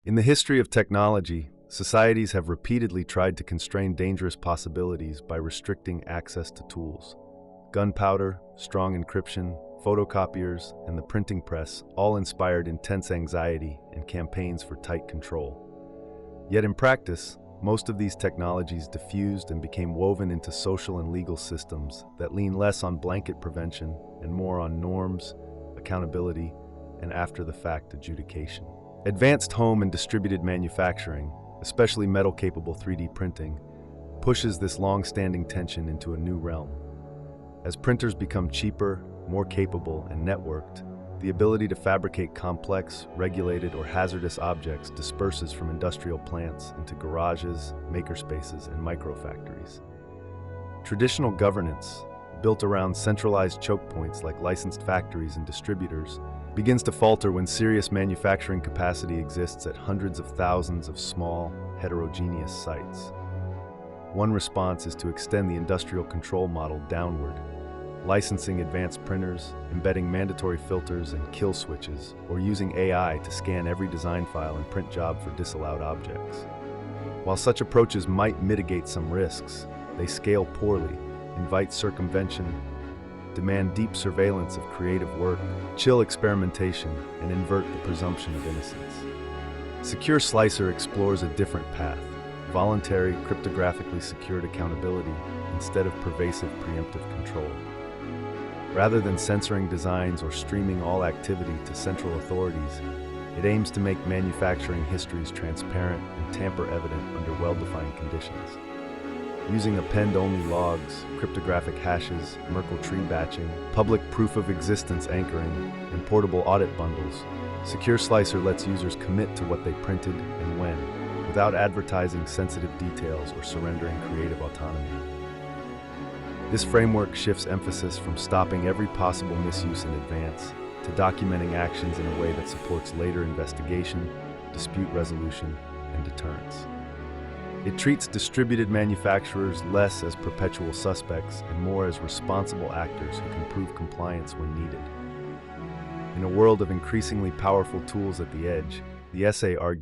In the history of technology, societies have repeatedly tried to constrain dangerous possibilities by restricting access to tools. Gunpowder, strong encryption, photocopiers, and the printing press all inspired intense anxiety and campaigns for tight control. Yet in practice, most of these technologies diffused and became woven into social and legal systems that lean less on blanket prevention and more on norms, accountability, and after-the-fact adjudication. Advanced home and distributed manufacturing, especially metal-capable 3D printing, pushes this long-standing tension into a new realm. As printers become cheaper, more capable, and networked, the ability to fabricate complex, regulated, or hazardous objects disperses from industrial plants into garages, makerspaces, and microfactories. Traditional governance, built around centralized choke points like licensed factories and distributors, begins to falter when serious manufacturing capacity exists at hundreds of thousands of small, heterogeneous sites. One response is to extend the industrial control model downward, licensing advanced printers, embedding mandatory filters and kill switches, or using AI to scan every design file and print job for disallowed objects. While such approaches might mitigate some risks, they scale poorly, invite circumvention, demand deep surveillance of creative work, chill experimentation, and invert the presumption of innocence. Secure Slicer explores a different path, voluntary, cryptographically secured accountability instead of pervasive preemptive control. Rather than censoring designs or streaming all activity to central authorities, it aims to make manufacturing histories transparent and tamper-evident under well-defined conditions. Using append-only logs, cryptographic hashes, Merkle tree batching, public proof-of-existence anchoring, and portable audit bundles, Secure Slicer lets users commit to what they printed and when, without advertising sensitive details or surrendering creative autonomy. This framework shifts emphasis from stopping every possible misuse in advance to documenting actions in a way that supports later investigation, dispute resolution, and deterrence. It treats distributed manufacturers less as perpetual suspects and more as responsible actors who can prove compliance when needed. In a world of increasingly powerful tools at the edge, the essay argues